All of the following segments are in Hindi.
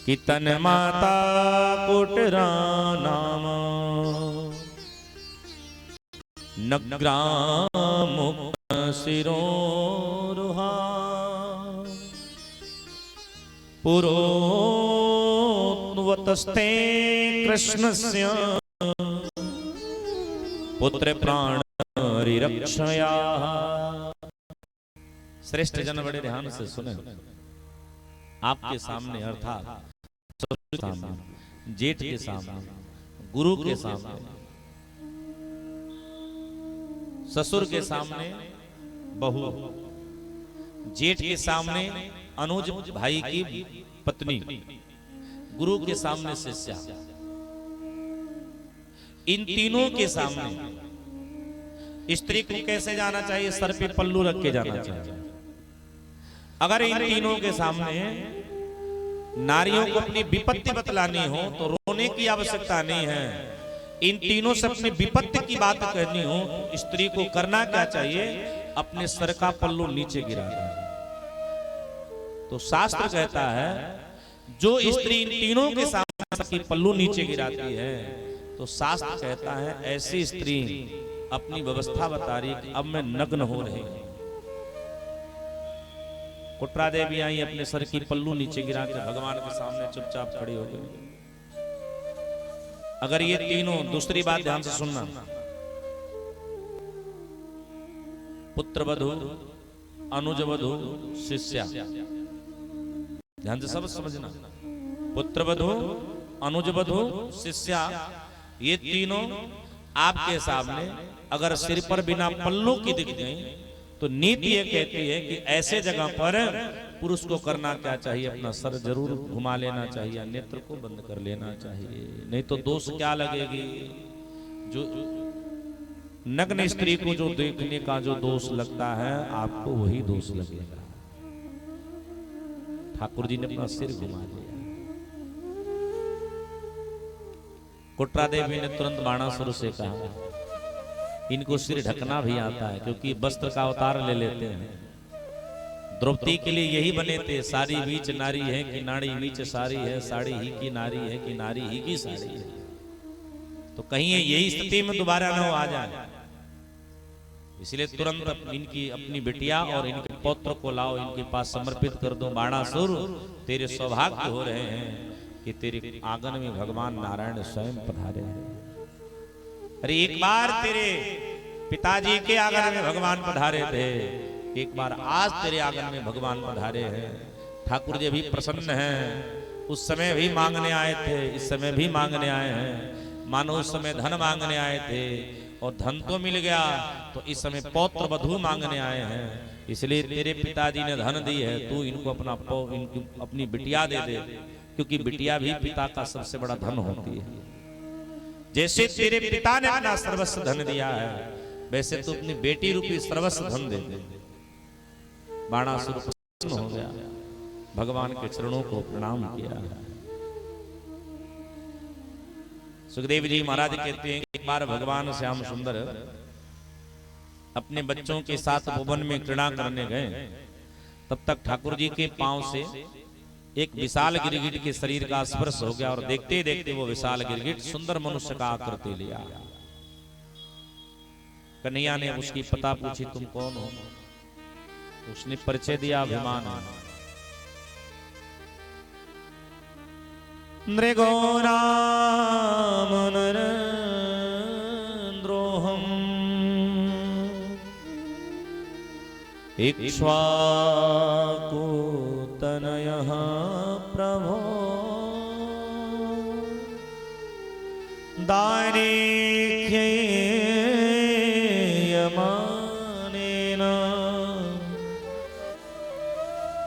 कि तन माता कोटरा नाम नग्रामुक्त शिरोरुहा पुरोन्वतस्ते कृष्णस्य पुत्र प्राण रिरक्षया। श्रेष्ठ जन बड़े ध्यान से सुने। आपके सामने अर्थात ससुर के सामने, जेठ के सामने, गुरु के सामने, ससुर के सामने बहू, जेठ के सामने अनुज भाई की पत्नी, गुरु के सामने शिष्या, इन तीनों के सामने स्त्री को कैसे जाना चाहिए? सर पे पल्लू रख के जाना चाहिए। अगर इन तीनों के सामने नारियों को अपनी विपत्ति बतलानी हो तो रोने की आवश्यकता नहीं है। इन तीनों से अपनी विपत्ति की बात कहनी हो तो स्त्री को करना क्या चाहिए? अपने सर का पल्लू नीचे गिराना। तो शास्त्र कहता है जो स्त्री इन तीनों के सामने सर की पल्लू नीचे गिराती है तो शास्त्र कहता है ऐसी स्त्री अपनी व्यवस्था बता रही कि अब मैं नग्न हो रही हूं। कुटरा देवी आई, अपने सर की पल्लू नीचे गिरा के भगवान के सामने चुपचाप खड़ी हो गई। अगर ये तीनों, दूसरी बात ध्यान से सुनना, पुत्र वधू, अनुज वधू, शिष्या, ध्यान से सब समझना। पुत्र वधू, अनुज वधू, शिष्या, ये तीनों आपके सामने अगर सिर पर बिना पल्लू की दिख गई तो नीति ये कहती है कि ऐसे जगह पर पुरुष को करना क्या चाहिए? अपना सर जरूर घुमा लेना चाहिए, नेत्र को बंद कर लेना चाहिए, नहीं तो दोष क्या लगेगी? जो नग्न स्त्री को जो देखने का जो दोष लगता है आपको वही दोष लगेगा। ठाकुर जी ने अपना सिर घुमा लिया। कुटरा देवी ने तुरंत बाणासुर से कहा इनको सिर ढकना भी आता है, क्योंकि वस्त्र का अवतार ले लेते हैं। द्रौपदी के लिए यही बने थे, साड़ी बीच नारी है कि नाड़ी बीच साड़ी है, साड़ी ही की नारी है कि नारी ही की साड़ी है। तो कहीं यही स्थिति में दोबारा न हो आ जाए, इसलिए तुरंत इनकी अपनी बिटिया और इनके पौत्र को लाओ, इनके पास समर्पित कर दो। बाणासुर तेरे सौभाग्य हो रहे हैं कि तेरे आंगन में भगवान नारायण स्वयं पधारे हैं। अरे एक बार तेरे पिताजी के आंगन में भगवान पधारे थे, एक बार आज तेरे आंगन में भगवान पधारे हैं। ठाकुर जी भी प्रसन्न हैं। उस समय भी मांगने आए थे, इस समय भी मांगने आए हैं। मानो उस समय धन मांगने आए थे और धन तो मिल गया, तो इस समय पौत्र वधू मांगने आए हैं। इसलिए तेरे पिताजी ने धन दी है, तू इनको अपनी बिटिया दे दे, क्योंकि बिटिया भी पिता का सबसे बड़ा धन होती है। जैसे तेरे पिता ने अपना सर्वस्व धन दिया है, वैसे तू अपनी बेटी रूपी सर्वस्व धन दे दे। बाणासुर प्रसन्न हो गया, भगवान के चरणों को प्रणाम किया। सुखदेव जी महाराज कहते हैं एक बार भगवान श्याम सुंदर अपने बच्चों के साथ भुवन में क्रीड़ा करने गए। तब तक ठाकुर जी के पांव से एक विशाल गिरगिट के शरीर का स्पर्श हो गया और देखते देखते वो विशाल गिरगिट सुंदर मनुष्य का आकृति लिया। कन्हैया ने उसकी पता पूछी, तुम कौन हो? उसने परिचय दिया, अभिमान है। नृगोराम नरेंद्रोहम इक्ष्वाकुतनयः प्रभो दारिद्र्यमानेन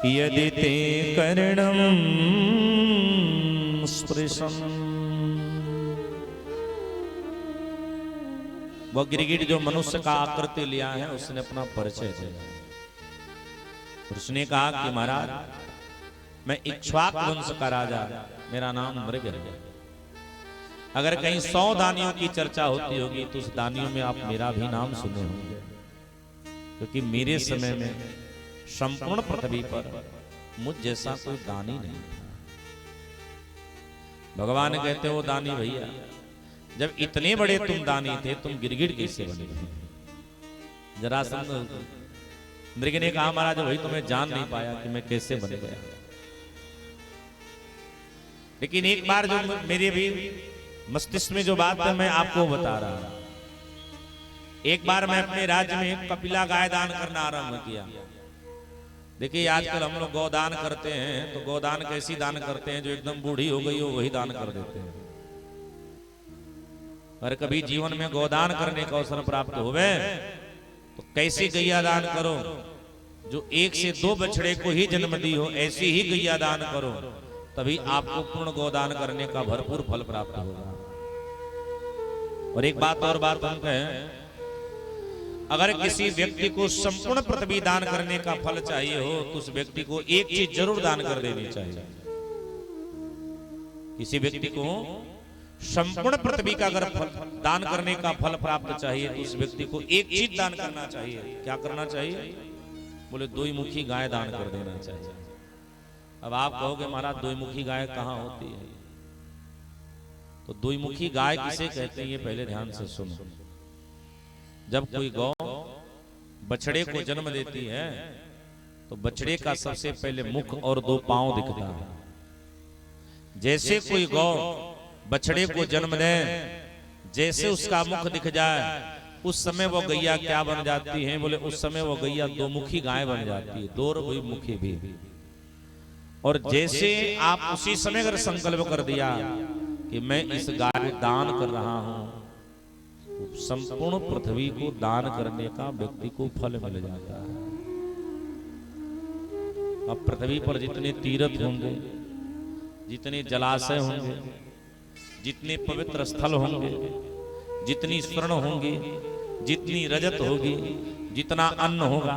यदि ते कर्णं स्पृशन्। वो गिरगिट जो मनुष्य का आकृति लिया है उसने अपना परिचय दिया। उसने कहा कि महाराज मैं इक्ष्वाक वंश का राजा, मेरा नाम मृग है। अगर कहीं 100 दानियों की चर्चा होती होगी तो उस दानियों में आप मेरा भी नाम सुने होंगे, क्योंकि मेरे समय में संपूर्ण पृथ्वी पर मुझ जैसा कोई दानी नहीं था। भगवान कहते हो दानी भैया, जब इतने बड़े तुम दानी थे, तुम गिरगिट कैसे बने? जरासंध मृग ने कहा महाराज भाई तुम्हें जान नहीं पाया कि मैं कैसे बन गया। लेकिन एक बार जो मेरे भी मस्तिष्क में जो बात है मैं आपको बता रहा हूं। एक बार मैं अपने राज्य में कपिला गाय दान करना आरंभ किया। देखिए आजकल हम लोग गौदान करते हैं, तो गौदान कैसी दान करते हैं, जो एकदम बूढ़ी हो गई हो वही दान कर देते हैं। पर कभी जीवन में गौदान करने का अवसर प्राप्त होवे तो कैसी गैया दान करो जो 1 से 2 बछड़े को ही जन्म दी हो, ऐसी ही गैया दान करो, तभी आपको पूर्ण गौदान करने का भरपूर फल प्राप्त होगा। और एक बात और बात हम कहें, अगर किसी व्यक्ति को संपूर्ण पृथ्वी दान करने का फल चाहिए हो तो उस व्यक्ति को एक चीज जरूर दान कर देनी चाहिए। किसी व्यक्ति को संपूर्ण पृथ्वी का अगर दान करने का फल प्राप्त चाहिए तो उस व्यक्ति को एक चीज दान करना चाहिए। क्या करना चाहिए? बोले 2 मुखी गाय दान कर देना चाहिए। अब आप कहोगे महाराज 2 मुखी गाय कहां होती है? तो 2 मुखी गाय किसे कहते हैं ये पहले ध्यान से सुनो। जब कोई गौ बछड़े को जन्म देती है तो बछड़े का सबसे पहले मुख और 2 पांव दिखता है। जैसे कोई गौ बछड़े को जन्म दे, जैसे उसका मुख दिख जाए उस समय वो गैया क्या बन जाती है? बोले उस समय वो गैया 2 मुखी गाय बन जाती है, 2 मुखी भी। और जैसे आप उसी समय अगर संकल्प कर दिया कि मैं इस गाय को दान कर रहा हूं, संपूर्ण पृथ्वी को दान करने का व्यक्ति को फल मिल जाता है। अब पृथ्वी पर जितने तीर्थ होंगे, जितने जलाशय होंगे, जितने पवित्र स्थल होंगे, जितनी स्वर्ण होंगी, जितनी रजत होगी, जितना अन्न होगा,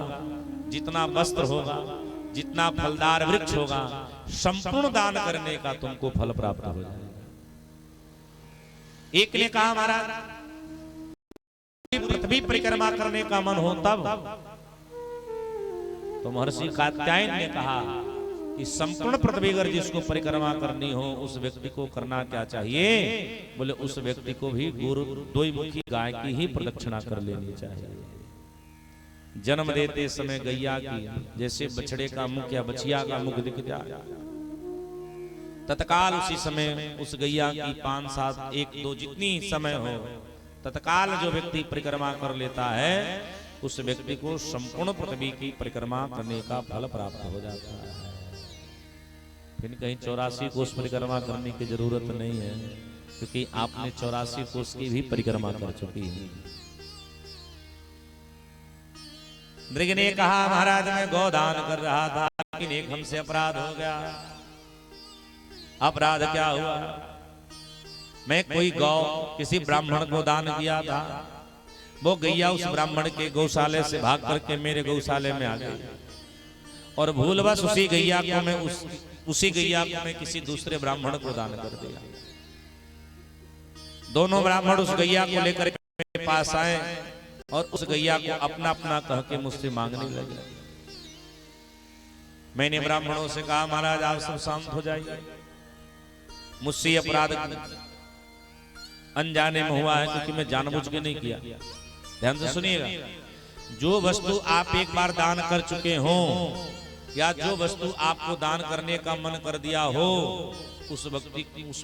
जितना वस्त्र होगा, जितना फलदार वृक्ष होगा, संपूर्ण दान करने का तुमको फल प्राप्त हो जाएगा। एक ने कहा महाराज पृथ्वी परिक्रमा करने का मन हो तब, तो महर्षि कात्यायन ने कहा कि संपूर्ण पृथ्वी अगर जिसको परिक्रमा करनी हो उस व्यक्ति को करना क्या चाहिए? बोले उस व्यक्ति को भी 2 मुखी गाय की ही प्रदक्षिणा कर लेनी चाहिए। जन्म देते समय गैया की जैसे बछड़े का मुख या बछिया का मुख दिख जाए, तत्काल उसी समय उस गैया की 5, 7, 1, 2 जितनी समय हो, तत्काल जो व्यक्ति परिक्रमा कर लेता है उस व्यक्ति को संपूर्ण पृथ्वी की परिक्रमा करने का फल प्राप्त हो जाता है। फिर कहीं 84 कोस परिक्रमा करने की जरूरत नहीं है, क्योंकि आपने 84 कोस की भी परिक्रमा कर चुकी है। मृग ने कहा महाराज मैं गौदान कर रहा था, लेकिन एक हमसे अपराध हो गया। अपराध क्या हुआ? मैं कोई गौ किसी ब्राह्मण को दान किया था, वो गैया उस ब्राह्मण के गौशाले से भाग करके मेरे गौशाले में आ गई, और भूलवश उसी गैया को मैं किसी दूसरे ब्राह्मण को दान कर दिया। दोनों ब्राह्मण उस गैया को लेकर मेरे पास आए और उस गैया को अपना अपना कह के मुझसे मांगने लगे। मैंने ब्राह्मणों से कहा महाराज आप सब शांत हो जाइए, मुझसे अपराध अनजाने में हुआ है, क्योंकि मैं जानबूझ के नहीं किया। ध्यान से सुनिएगा, जो वस्तु आप एक बार दान कर चुके हो या जो वस्तु आपको दान करने का मन कर दिया हो उस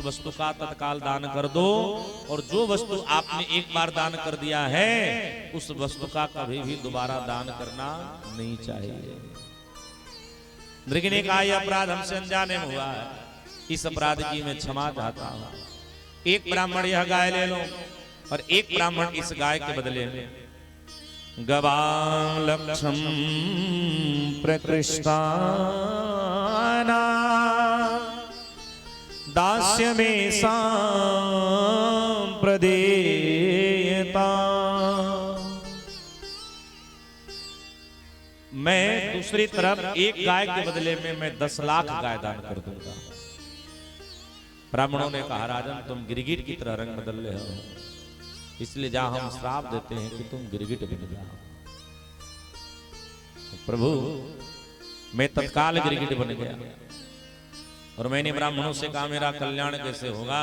वस्तु का तत्काल दान कर दो, और जो वस्तु आपने एक बार दान कर दिया है उस वस्तु का कभी भी दोबारा दान करना नहीं चाहिए। मृग ने कहा यह अपराध हमसे अनजाने में हुआ है, इस अपराध की मैं क्षमा चाहता हूं। एक ब्राह्मण यह गाय ले लो और एक ब्राह्मण इस गाय के बदले में गवां लक्षम प्रकृष्टाना दास्य में प्रदेयता। मैं दूसरी तरफ एक गाय के बदले में मैं 10 लाख गाय दान कर दूंगा। ब्राह्मणों ने कहा राजन तुम गिरगिट की तरह रंग बदल रहे हो, इसलिए जहां हम श्राप देते हैं कि तुम गिरगिट बन जाओ। प्रभु मैं तत्काल गिरगिट बन गया और मैंने ब्राह्मणों से कहा मेरा कल्याण कैसे होगा।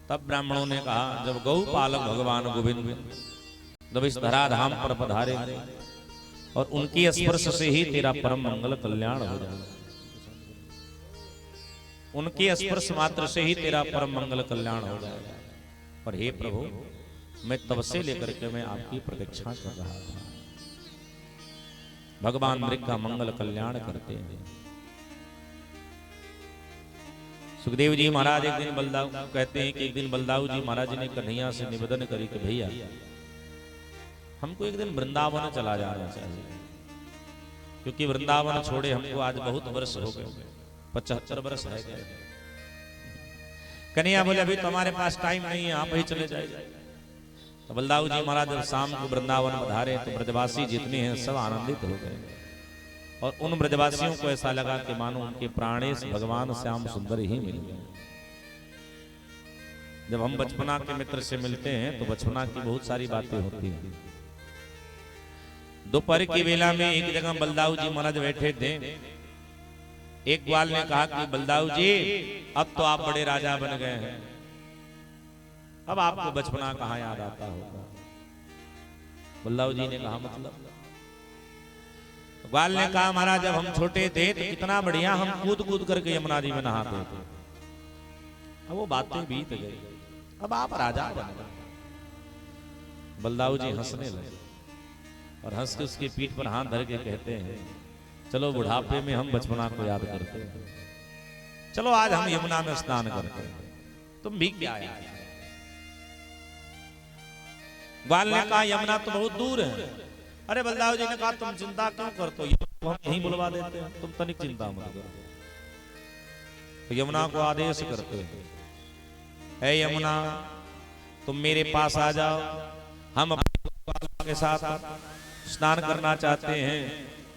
तब ब्राह्मणों ने कहा जब गौ पालक भगवान गोविंद जब इस धराधाम पर पधारेंगे और उनके स्पर्श से ही तेरा परम मंगल कल्याण हो जाएगा। उनके स्पर्श मात्र से ही तेरा परम मंगल कल्याण हो जाएगा। पर हे प्रभु मैं तब से लेकर के मैं आपकी प्रतीक्षा कर रहा था। भगवान मृग का मंगल कल्याण करते हैं। सुखदेव जी महाराज एक दिन बलदाऊ कहते हैं कि एक दिन बलदाऊ जी महाराज ने कन्हैया से निवेदन करी कि भैया हमको एक दिन वृंदावन चला जाना चाहिए, क्योंकि वृंदावन छोड़े हमको आज बहुत वर्ष हो गए, 75 वर्ष रह गए। कन्हैया बोले अभी तो हमारे पास टाइम नहीं है, आप ही चले जाइए। तो बलदाऊ जी महाराज जब शाम को वृंदावन पधारे तो ब्रजवासी जितने हैं सब आनंदित हो गए और उन ब्रजवासियों को ऐसा लगा कि मानो उनके प्राणेश भगवान श्याम सुंदर ही मिल गए। जब हम बचपना के मित्र से मिलते हैं तो बचपना की बहुत सारी बातें होती हैं। दोपहर की वेला में एक जगह बलदाऊ जी महाराज बैठे थे। एक ग्वाल ने कहा कि बलदाऊ जी अब तो आप बड़े राजा बन गए हैं, अब आपको बचपना कहाँ याद आता होगा। बलदाऊ जी ने कहा मतलब? ग्वाल ने कहा महाराज जब हम छोटे थे तो कितना बढ़िया हम कूद कूद करके यमुना जी में नहाते थे। अब वो बातें बीत गई, अब आप राजा बन गए। बलदाऊ जी हंसने लगे और हंस के उसकी पीठ पर हाथ धर के कहते हैं चलो बुढ़ापे में हम बचपना को याद करते हैं, चलो आज हम यमुना में स्नान करते हैं, तुम भी क्या याद। ग्वाल ने कहा यमुना तो बहुत दूर है। अरे बलदाऊ जी ने कहा तुम चिंता क्यों करते हो, हम यहीं बुलवा देते हैं, तुम तनिक चिंता मत करो। तो यमुना को आदेश करते हैं हे यमुना तुम मेरे पास आ जाओ, हम अपने के साथ स्नान करना चाहते हैं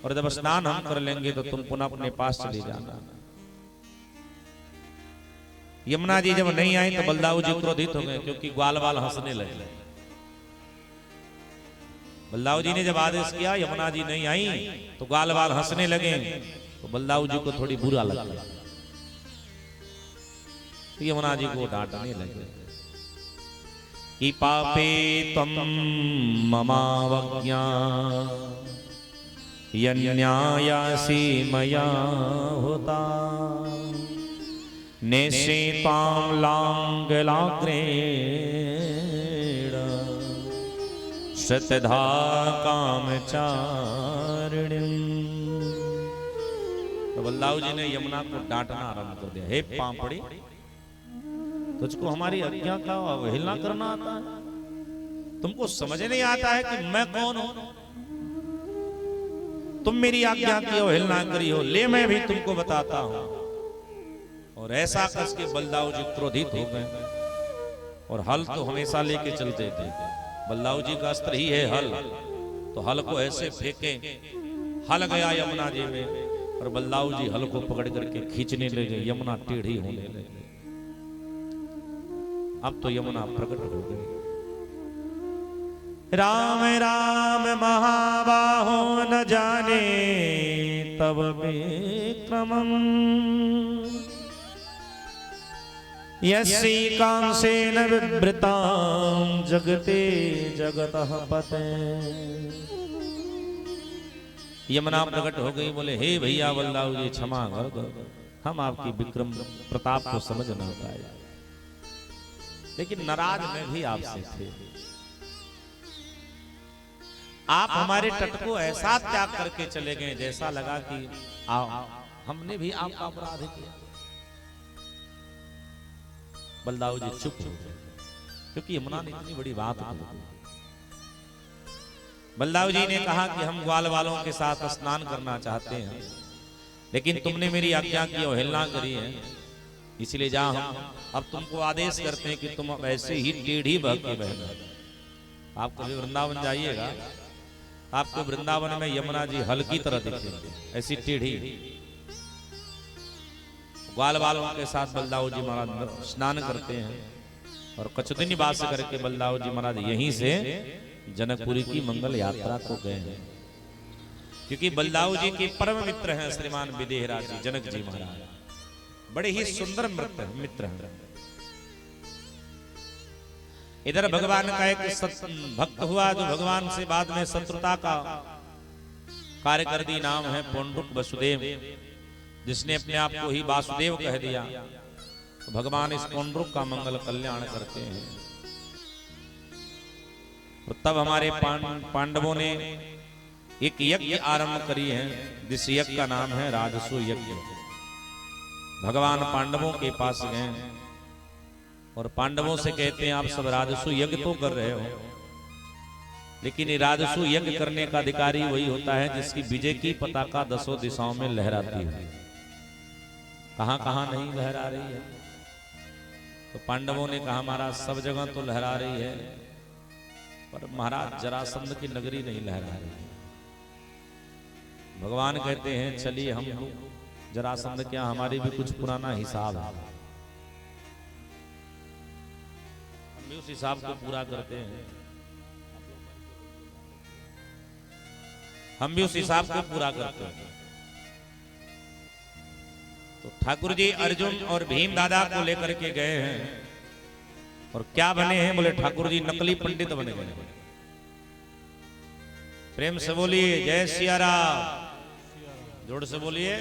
और जब स्नान हम कर लेंगे तो तुम पुनः अपने पास चले जाना। यमुना जी जब नहीं आई तो बलदाऊ जी क्रोधित हो गए, क्योंकि ग्वाल वाल हंसने लगे। बलदाऊ जी ने जब आदेश किया यमुना जी नहीं आई तो ग्वाल वाल हंसने लगे, तो बलदाऊ जी को थोड़ी बुरा लगा, तो यमुना जी को डांटने लगे कि पापे तम ममावज्ञा यन्यायासि मया होता निश्चितां लांगलाग्रेण शतधा कामचारिणीं। तो बलदाऊ जी ने यमुना को डांटना आरंभ कर दिया, हे पापड़ी तुझको हमारी आज्ञा का अवहेलना करना आता है, तुमको समझ नहीं आता है कि मैं कौन हूं, तुम मेरी आज्ञा की अवहेलना करी हो, ले मैं भी तुमको बताता हूं। और ऐसा कस के बलदाऊ जी क्रोधित हो गए और हल तो हमेशा लेके चलते थे, बलदाऊ जी का अस्त्र ही है हल, तो हल को ऐसे फेंके, हल गया यमुना जी में और बलदाऊ जी हल को पकड़ करके खींचने लगे, यमुना टेढ़ी होने लगी। अब तो यमुना प्रकट हो गई। राम राम महाबाहो न जाने तब विक्रमम् यस्यै कांसेन विवृतां जगते जगतः पते। यमुना प्रकट हो गई, बोले हे भैया बलदाऊ जी क्षमा कर दो, हम आपकी विक्रम प्रताप को समझ ना पाए, लेकिन नाराज मैं भी आपसे थे। आप हमारे तट को ऐसा त्याग करके चले गए जैसा लगा कि हमने भी आपका अपराध किया। बलदाऊ जी चुप हो गए, क्योंकि यमुना ने इतनी बड़ी बात की। बलदाऊ जी ने कहा कि हम ग्वाल वालों के साथ स्नान करना चाहते हैं, लेकिन तुमने मेरी आज्ञा की अवहेलना करी है, इसलिए जा हम अब तुमको आदेश करते हैं कि तुम अब ऐसे ही टेढ़ी बह के बहना। आप कभी वृंदावन जाइएगा, आपको वृंदावन में यमुना जी हल की तरह दिखेंगे, ऐसी टेढ़ी। ग्वाल वालों के साथ बलदाऊ जी महाराज स्नान करते हैं और कचुदिनी वास करके बलदाऊ जी महाराज यहीं से जनकपुरी की मंगल यात्रा को गए हैं, क्योंकि बलदाऊ जी के परम मित्र हैं श्रीमान विदेहराज जी, जनक जी महाराज। बड़े ही सुंदर मित्र हैं। इधर भगवान का एक भक्त हुआ जो भगवान से बाद में शत्रुता का कार्य कर दी, नाम है पौंड्रुक वसुदेव, जिसने अपने आप को ही वासुदेव कह दिया। तो भगवान इस पौंड्रुक का मंगल कल्याण करते हैं। तो तब हमारे पांडवों ने एक यज्ञ आरंभ करी है, जिस यज्ञ का नाम है राजसू यज्ञ। भगवान पांडवों के पास गए और पांडवों से कहते हैं आप सब राजसू यज्ञ तो कर रहे हो, लेकिन ये राजसू यज्ञ करने का अधिकारी वही होता है जिसकी विजय की पताका दसों दिशाओं में लहराती है। कहां कहां नहीं लहरा रही है? तो पांडवों ने कहा महाराज सब जगह तो लहरा रही है, पर महाराज जरासंध की नगरी नहीं लहरा रही है। भगवान कहते हैं चलिए हम लोग जरासंध क्या, हमारी भी कुछ पुराना हिसाब है, हम भी उस हिसाब को पूरा करते हैं, हम भी उस हिसाब को पूरा करते हैं। तो ठाकुर जी अर्जुन और भीम दादा को लेकर के गए हैं और क्या बने हैं? बोले ठाकुर जी नकली पंडित बने गए। प्रेम से बोलिए जय सिया राम, जोर से बोलिए।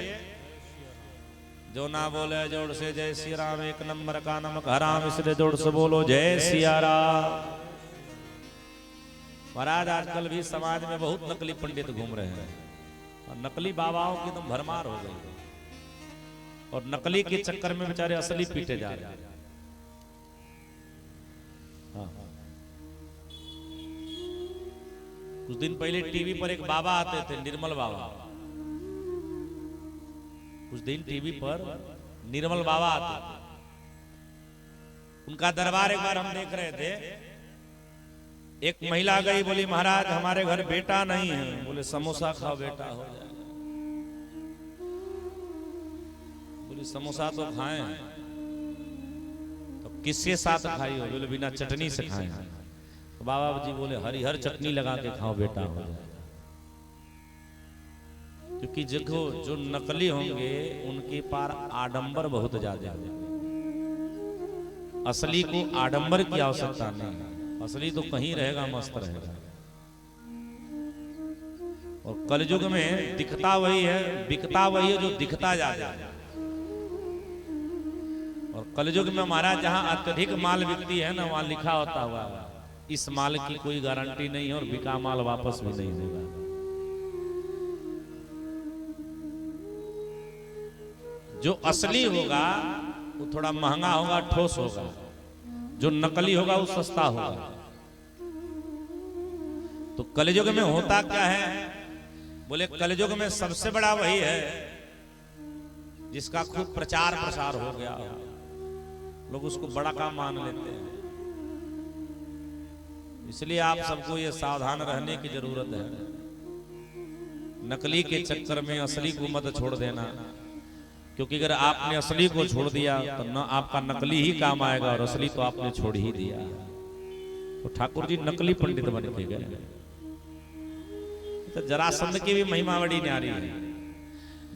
जो ना बोले जोर से जय सिया राम, एक नंबर का नमक हराम, इसलिए जोर से बोलो जय सिया राम। महाराज आजकल भी समाज में बहुत नकली पंडित घूम रहे हैं और नकली बाबाओं की तुम भरमार हो गई, और नकली के चक्कर में बेचारे असली पीटे जा रहे हैं। हाँ। कुछ दिन पहले टीवी पर एक बाबा आते थे, निर्मल बाबा। कुछ दिन टीवी पर निर्मल बाबा आते थे, उनका दरबार एक बार हम देख रहे थे। एक महिला गई, बोली महाराज हमारे घर बेटा नहीं है। बोले समोसा खाओ बेटा हो जाए। बोले समोसा तो खाए, तो किसके साथ खाई हो? बोले बिना चटनी से खाए। तो बाबा जी बोले हरिहर चटनी लगा के खाओ बेटा हो जाए। क्योंकि देखो जो नकली होंगे उनके पार आडंबर बहुत ज्यादा है, असली को आडंबर की आवश्यकता नहीं, असली तो कहीं रहेगा, मस्त रहेगा। और कलयुग में दिखता वही है, बिकता वही है जो दिखता ज्यादा है। और कलयुग में महाराज जहां अत्यधिक माल बिकती है ना, वहां लिखा होता हुआ इस माल की कोई गारंटी नहीं है और बिका माल वापस भी नहीं देगा। जो असली होगा वो थोड़ा महंगा होगा, ठोस होगा, जो नकली होगा वो सस्ता होगा। तो कलयुग में होता क्या है? बोले कलयुग में सबसे बड़ा वही है जिसका खूब प्रचार प्रसार हो गया, लोग उसको बड़ा काम मान लेते हैं। इसलिए आप सबको ये सावधान रहने की जरूरत है। नकली के चक्कर में असली को मत छोड़ देना, क्योंकि अगर आपने असली को छोड़ दिया तो न आपका नकली ही काम आएगा और असली तो आपने छोड़ ही दिया। तो ठाकुर जी नकली पंडित बन के गए। तो जरासंध की भी महिमा बड़ी न्यारी है।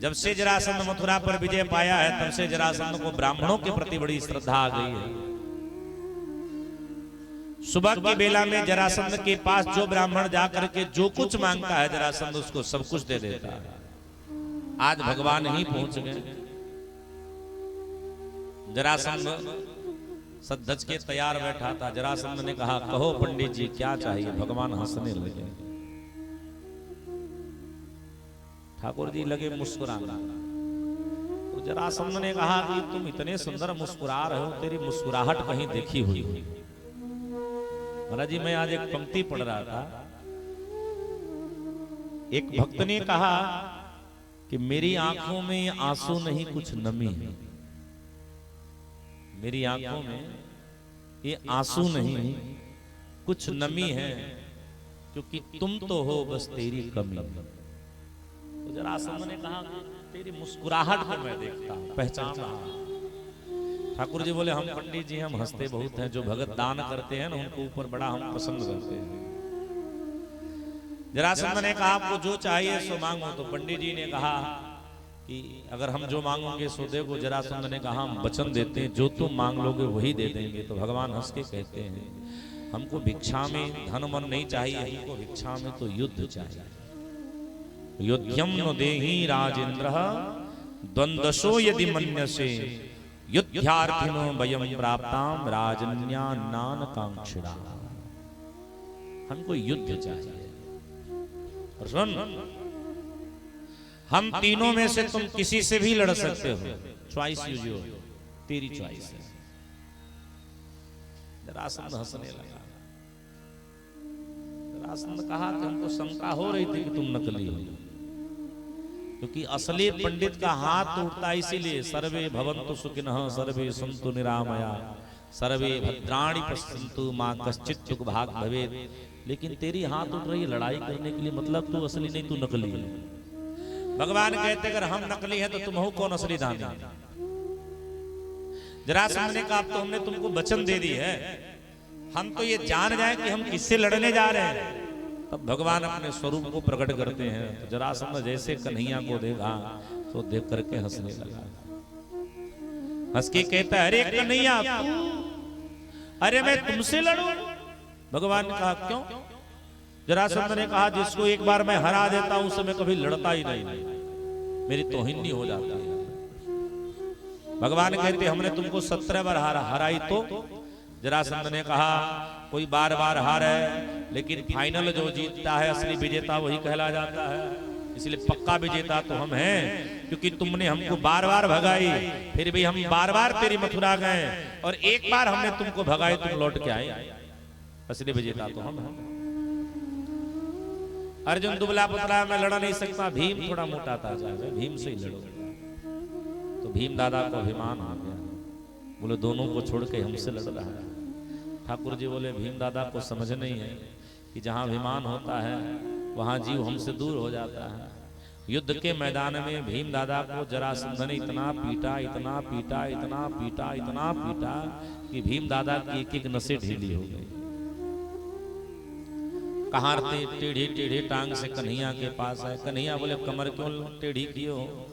जब से जरासंध मथुरा पर विजय पाया है, तब से जरासंध को ब्राह्मणों के प्रति बड़ी श्रद्धा आ गई है। सुबह की बेला में जरासंध के पास जो ब्राह्मण जाकर के जो कुछ मांगता है, जरासंध उसको सब कुछ दे देता है। आज भगवान ही पहुंच गए। जरासंध सद्धज के तैयार बैठा था। जरासंध ने कहा कहो पंडित जी क्या चाहिए? भगवान हंसने लगे। ठाकुर जी लगे मुस्कुराना। तो जरासंध ने कहा कि तुम इतने सुंदर मुस्कुरा रहे हो, तेरी मुस्कुराहट कहीं देखी हुई। महाराज जी मैं आज एक पंक्ति पढ़ रहा था, एक भक्त ने कहा कि मेरी आंखों में आंसू नहीं कुछ नमी है। मेरी आंखों में ये आंसू नहीं कुछ नमी है, क्योंकि तुम तो हो बस तेरी कमी। तो जरासंध ने कहा तेरी मुस्कुराहट को मैं देखता हूं, पहचानता हूं। ठाकुर जी बोले हम पंडित जी हम हंसते बहुत हैं, जो भगत दान करते हैं ना उनको ऊपर बड़ा हम पसंद करते हैं। जरासंध ने कहा आपको जो चाहिए सो मांगो। तो पंडित जी ने कहा कि अगर हम जो मांगोगे सो देखो, जरासंध ने कहा हम वचन देते हैं जो तुम मांग लोगे वही दे देंगे। तो भगवान हंस के कहते हैं हमको भिक्षा में धन मन नहीं चाहिए, हमको भिक्षा में तो युद्ध चाहिए। युद्धम न देहि राजेंद्र द्वंद्वशो यदि मन्यसे युद्धार्थिनो वयम प्राप्ताम राजन्यान्नान कांक्षिणा। हमको युद्ध चाहिए। सुन, हम तीनों में से तुम किसी से भी लड़ सकते हो, चॉइस यूज हो, तेरी चॉइस है। जरासंध हंसने लगा। जरासंध कहा कि हमको शंका हो रही थी कि तुम नकली हो, क्योंकि असली पंडित का हाथ उठता इसीलिए सर्वे भवन्तु सुखिनः सर्वे सन्तु निरामया सर्वे भद्राणि पश्यन्तु मां कश्चित् दुःख भाग भवेत्। लेकिन तेरी हाथ उठ रही है लड़ाई करने के लिए, मतलब तू असली नहीं, तू नकली है। भगवान कहते अगर हम नकली हैं तो तुम हो कौन असली दानी? जरासंध ने कहा तो हमने तुमको वचन दे दी है, हम तो ये जान जाए कि हम किससे लड़ने जा रहे हैं। तब भगवान अपने स्वरूप को प्रकट करते हैं। तो जरासंध जैसे कन्हैया को देखा तो देख करके हंसने लगा। हंस के कहता है अरे कन्हैया, अरे मैं तुमसे लड़ूं? भगवान ने कहा क्यों? जरासंध ने कहा जिसको एक बार मैं हरा देता हूं उससे मैं कभी लड़ता ही नहीं, मेरी तौहीन हो जाती है। भगवान कहते हमने तुमको 17 बार हराई तो? जरासंध ने कहा कोई बार बार हारे, लेकिन फाइनल जो जीतता है असली विजेता वही कहला जाता है। इसलिए पक्का विजेता तो हम हैं, क्योंकि तुमने हमको बार बार भगाई, फिर भी हम बार बार तेरी मथुरा गए, और एक बार हमने तुमको भगाई तुम लौट के आए। असली विजेता तो हम हैं। अर्जुन दुबला पतला मैं लड़ा नहीं सकता, भीम थोड़ा मोटा ताजा है, भीम से ही लड़ो। तो भीम दादा को अभिमान आ गया, बोले दोनों को छोड़ के हमसे लड़ रहा है। ठाकुर जी बोले भीम दादा को समझ नहीं है कि जहां अभिमान होता है वहां जीव हमसे दूर हो जाता है। युद्ध के मैदान में भीम दादा को जरासंध ने इतना पीटा, इतना पीटा, इतना पीटा, इतना पीटा कि भीम दादा की एक एक नसें ढीली हो गई। कहारते टेढ़ी टेढ़ी टांग से कन्हैया के पास आए। कन्हैया बोले कमर क्यों टेढ़ी किए हो?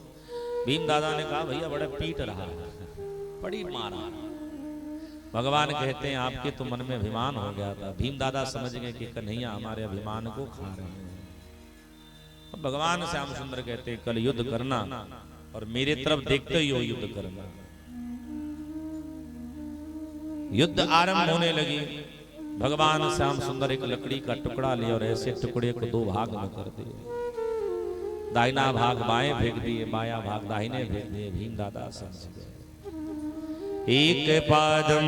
भीम दादा ने कहा भैया बड़ा पीट रहा है, बड़ी मारा। भगवान कहते हैं आपके तो मन में अभिमान हो गया था। भीम दादा समझ गए कि कन्हैया हमारे अभिमान को खा रहे हैं। तो भगवान श्याम सुंदर कहते हैं कल युद्ध करना और मेरे तरफ देखते ही हो युद्ध करना। युद्ध आरंभ होने लगी। भगवान श्याम सुंदर एक लकड़ी का टुकड़ा लिया और ऐसे टुकड़े को दो भाग में कर दिए। दाहिना भाग बाएं फेंक दिए, बायां भाग दाहिने फेंक दिए। भीम दादा समझ गए। एक पादम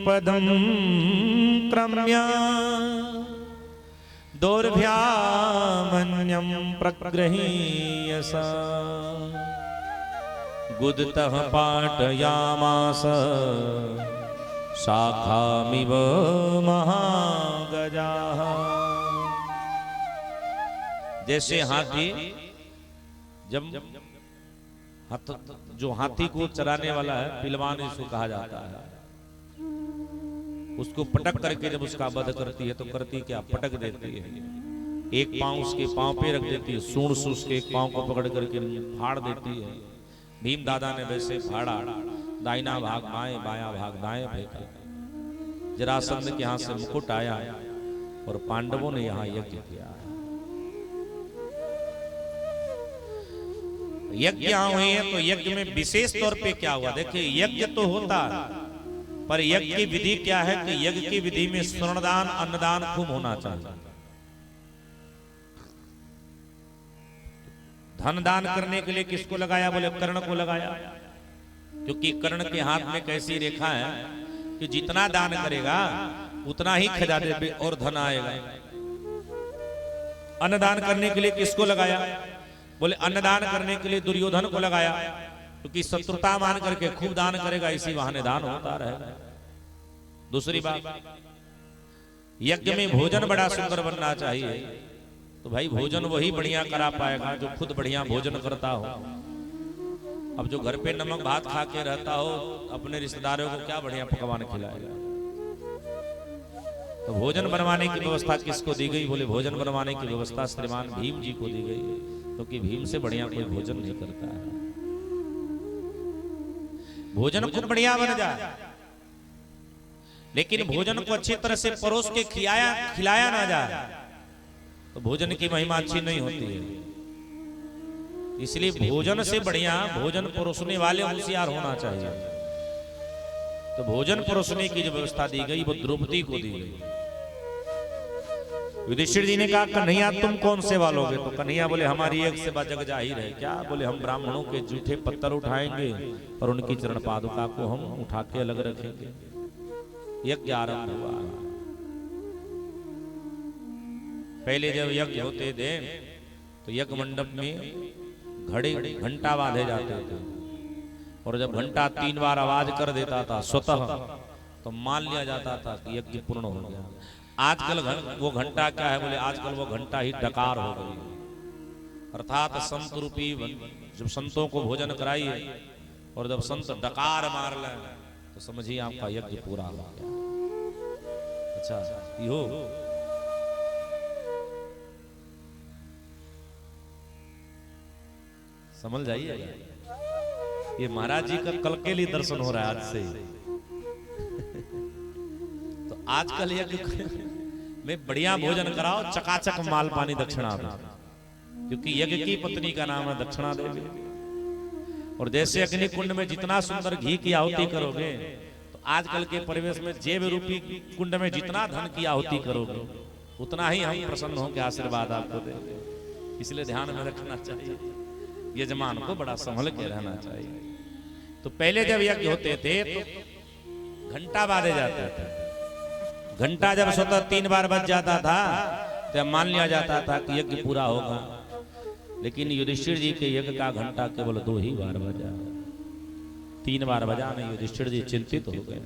पदम क्रम्य दोर्भ्यामन्यं प्रगृह्यस गुदतः पाटयामास शाखामिव महागजाः। जैसे हाथी जब जो हाथी को चराने वाला है पिलवान इसको कहा जाता है, उसको पटक करके जब उसका वध करती है तो करती क्या, पटक देती है। एक पांव उसके पांव पे रख देती है, सूंड से उसके एक पांव को पकड़ करके फाड़ देती है। भीम दादा ने वैसे फाड़ा, दाहिना भाग बाएं, बायां भाग दाएं फेंका। जरासंध के यहां से मुकुट आया और पांडवों ने यहां यज्ञ किया। यज्ञ हुए हैं तो यज्ञ में विशेष तौर पे क्या हुआ? देखिए यज्ञ तो होता पर यज्ञ की विधि क्या है कि यज्ञ की विधि में स्वर्णदान अन्नदान खूब होना चाहिए। धन दान करने के लिए किसको लगाया? बोले कर्ण को लगाया, क्योंकि कर्ण के हाथ में कैसी रेखा है कि जितना दान करेगा उतना ही खजाने पे और धन आएगा। अन्नदान करने के लिए किसको लगाया? बोले अन्नदान करने के लिए दुर्योधन को लगाया, क्योंकि शत्रुता मान करके खूब दान करेगा, इसी बहाने दान होता रहेगा। दूसरी बात, यज्ञ में भोजन बड़ा सुंदर बनना चाहिए। तो भाई भोजन वही बढ़िया करा पाएगा जो खुद बढ़िया भोजन करता हो। अब जो घर पे नमक भात खा के रहता हो, अपने रिश्तेदारों को क्या बढ़िया पकवान खिलाएगा? तो भोजन बनवाने की व्यवस्था किसको दी गई? बोले भोजन बनवाने की व्यवस्था श्रीमान भीम जी को दी गई। क्योंकि भीम से बढ़िया कोई भोजन नहीं करता है। भोजन खूब बढ़िया बन जाए, लेकिन भोजन को अच्छी तरह से परोस के खिलाया ना जाए तो भोजन की महिमा अच्छी नहीं होती है। इसलिए भोजन से बढ़िया भोजन परोसने वाले होशियार होना चाहिए। तो भोजन परोसने की जो व्यवस्था दी गई वो द्रौपदी को दी गई। युधिष्ठिर जी ने कहा कन्हैया तुम कौन सेवा लोगे? तो कन्हैया बोले हमारी एक सेवा जग जाहिर है। क्या? बोले हम ब्राह्मणों के जूठे पत्थर उठाएंगे और उनकी चरण पादुका को हम उठा के अलग रखेंगे। यज्ञ आरंभ हुआ। पहले जब यज्ञ होते थे तो यज्ञ मंडप में घंटा बांधे जाते थे, और जब घंटा 3 बार आवाज कर देता था स्वतः, तो मान लिया जाता था कि यज्ञ पूर्ण हो गया। आजकल वो घंटा क्या है? बोले आजकल वो घंटा ही डकार हो गई। अर्थात संत रूपी जब संतों को भोजन कराइए और जब संत डकार मार लें तो समझिए आपका यज्ञ पूरा हो गया। अच्छा यो समझ जाइए, ये महाराज जी का कल के लिए दर्शन हो रहा है आज से। तो आजकल यज्ञ में बढ़िया भोजन कराओ, चकाचक माल पानी दक्षिणा दो, क्योंकि यज्ञ की पत्नी का नाम है दक्षिणा देवी। और जैसे अग्नि कुंड में जितना सुंदर घी की आहुति करोगे, तो आजकल के परिवेश में जेब रूपी कुंड में जितना धन की आहुति करोगे उतना ही हम प्रसन्न होकर आशीर्वाद आपको देंगे। इसलिए ध्यान में रखना चाहिए, यजमान को बड़ा संभल के रहना चाहिए। तो पहले जब यज्ञ होते थे तो घंटा बांधे जाते थे। घंटा जब स्वतः 3 बार बज जाता था तो मान लिया जाता था कि यज्ञ पूरा होगा। लेकिन युधिष्ठिर जी के यज्ञ का घंटा केवल 2 ही बार बजा, 3 बार बजा नहीं। युधिष्ठिर जी चिंतित हो गए,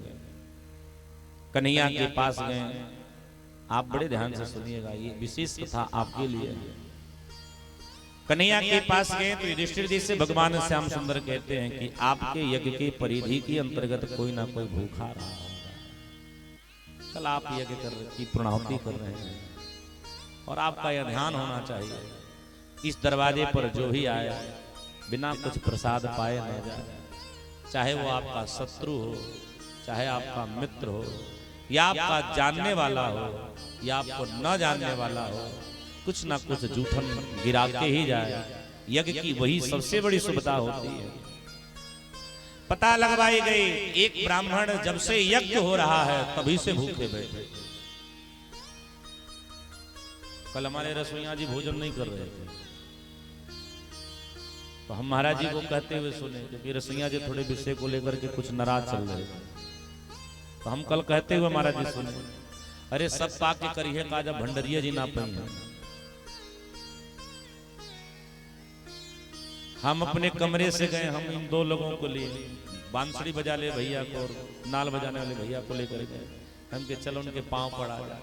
कन्हैया के पास गए। आप बड़े ध्यान से सुनिएगा, ये विशेष कथा आपके लिए। कन्हैया के पास गए तो युधिष्ठिर जी से भगवान श्याम सुंदर कहते हैं कि आपके यज्ञ के परिधि के अंतर्गत कोई ना कोई भूखा रहा होगा। कल आप यज्ञ की पूर्णाहुति कर रहे हैं और आपका यह ध्यान होना चाहिए, इस दरवाजे पर जो ही आए बिना कुछ प्रसाद पाए न जाए, चाहे वो आपका शत्रु हो, चाहे आपका मित्र हो, या आपका जानने वाला हो या आपको न जानने वाला हो, कुछ ना कुछ जूठन गिरा के ही जाए। यज्ञ की वही सबसे बड़ी सुविधा होती है। पता लगवाई गई, एक ब्राह्मण जब से यज्ञ हो रहा है तभी से भूखे बैठे। कल हमारे रसोइया जी भोजन नहीं कर रहे थे, तो हम महाराज जी को कहते हुए सुने, क्योंकि रसोइया जी थोड़े विषय को लेकर के कुछ नाराज चल रहे थे। तो हम कल कहते हुए महाराज जी सुने, अरे सब पाके करिए का जब भंडरिया जी ना पाई। हम अपने कमरे से गए, हम इन 2 लोगों को लिए, बांसुरी बजा ले भैया को और नाल बजाने वाले भैया को लेकर गए। हम के चलो उनके पांव पड़ा जाए।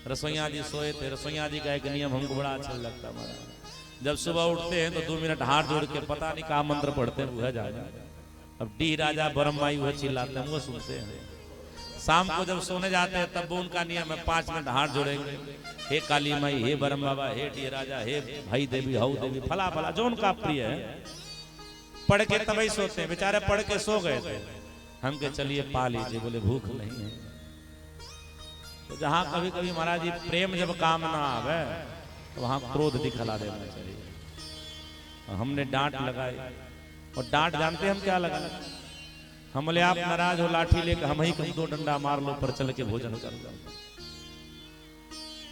रसोइया जी सोए थे। रसोइया जी का एक नियम हमको बड़ा अच्छा लगता हमारा, जब सुबह उठते हैं तो 2 मिनट हाथ जोड़ के पता नहीं कहा मंत्र पढ़ते हैं, वह जाए। अब डी राजा बरम माई वह चिल्लाते हैं, वो सुनते हैं। शाम को जब सोने जाते हैं तब वो उनका नियम है 5 मिनट हाथ जोड़ेंगे, हे काली माई, हे बरम बाबा, हे डी राजा, हे भाई देवी, हऊ देवी, फला फला जो उनका प्रिय है, पढ़ के तभी सोते हैं। बेचारे पढ़ के सो गए थे। हम के चलिए पा लीजिए, बोले भूख नहीं है। तो जहां कभी कभी महाराज जी प्रेम जब काम ना आवे तो वहां क्रोध दिखला देना चाहिए। हमने डांट लगाई, और डांट जानते हम क्या लगा? हम बोले आप नाराज हो, लाठी लेकर हम ही 2 डंडा मार लो, पर चल के भोजन कर लो।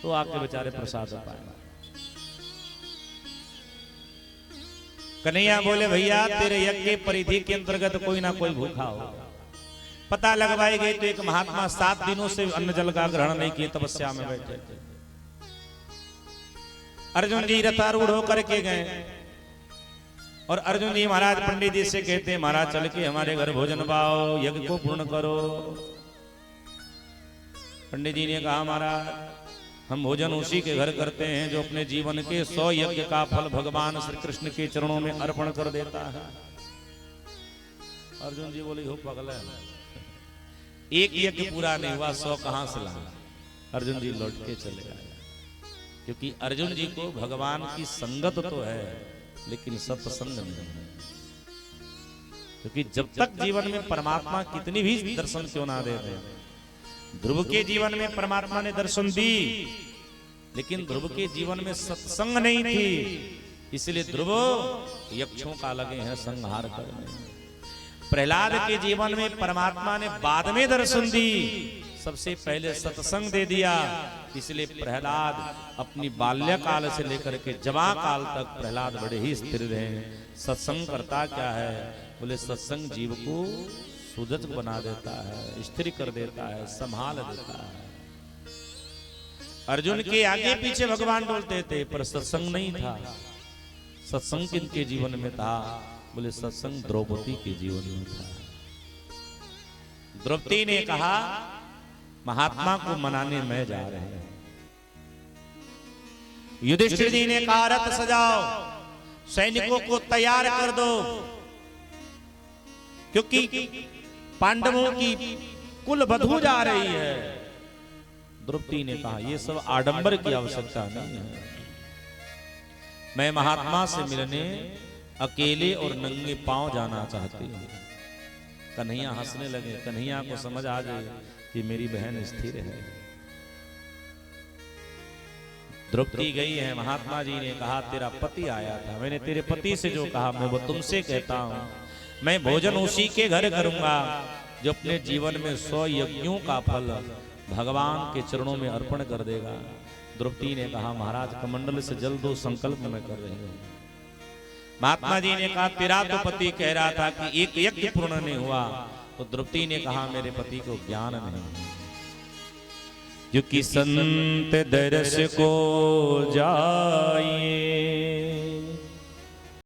तो आपके बेचारे प्रसाद पाए। कन्हैया बोले भैया तेरे यज्ञ के परिधि के अंतर्गत कोई ना कोई भूखा हो। पता लगवाई गई तो एक महात्मा 7 दिनों से अन्न जल का ग्रहण नहीं किए, तपस्या में बैठे थे। अर्जुन जी रथारूढ़ होकर के गए और अर्जुन जी महाराज पंडित जी से कहते हैं महाराज चल के हमारे घर भोजन पाओ, यज्ञ को पूर्ण करो। पंडित जी ने कहा महाराज हम भोजन उसी के घर करते हैं जो अपने जीवन के 100 यज्ञ का फल भगवान श्री कृष्ण के चरणों में अर्पण कर देता है। अर्जुन जी बोले हो पागल है, एक यज्ञ पूरा नहीं हुआ 100 कहां से लाए? अर्जुन जी लौट के चले आए। क्योंकि अर्जुन जी को भगवान की संगत तो है लेकिन सत्संग नहीं है। क्योंकि जब तक जीवन में परमात्मा कितनी भी दर्शन क्यों ना दे दे, ध्रुव के जीवन में परमात्मा ने दर्शन दी लेकिन ध्रुव के जीवन में सत्संग नहीं थी, इसलिए ध्रुव यक्षों का लगे हैं संहार करने। प्रहलाद के जीवन में परमात्मा ने बाद में दर्शन दी, सबसे पहले सत्संग दे दिया, इसलिए प्रहलाद अपनी बाल्यकाल से लेकर के जवान काल तक प्रहलाद बड़े ही स्थिर रहे। सत्संग करता क्या है, बोले सत्संग जीव को सुजत बना देता है, स्थिर कर देता है, संभाल देता है। अर्जुन के आगे पीछे भगवान बोलते थे पर सत्संग नहीं था। सत्संग किनके जीवन में था, बोले सत्संग द्रौपदी के जीवन में था। द्रौपदी ने कहा महात्मा को मनाने में जा रहे हैं। युधिष्ठिर जी ने कहा रथ सजाओ, सैनिकों को तैयार कर दो, क्योंकि पांडवों की कुल वधू जा रही है। द्रौपदी ने कहा ये सब आडंबर की आवश्यकता नहीं है, मैं महात्मा से मिलने अकेले और नंगे पांव जाना चाहती हूं। कन्हैया हंसने लगे, कन्हैया को समझ आ गई कि मेरी बहन स्थिर है। द्रौपदी गई है, महात्मा जी ने कहा तेरा पति आया था, मैंने तेरे पति से जो कहा मैं वो तुमसे कहता हूं, मैं भोजन उसी के घर करूंगा जो अपने जीवन में 100 यज्ञों का फल भगवान के चरणों में अर्पण कर देगा। द्रौपदी ने कहा महाराज कमंडल से जल दो, संकल्प मैं कर रही हूं। महात्मा जी ने कहा तेरा तो पति कह रहा था कि एक यज्ञ पूर्ण नहीं हुआ, तो द्रौपदी ने कहा मेरे पति को ज्ञान नहीं, क्योंकि संत दरस को जाइए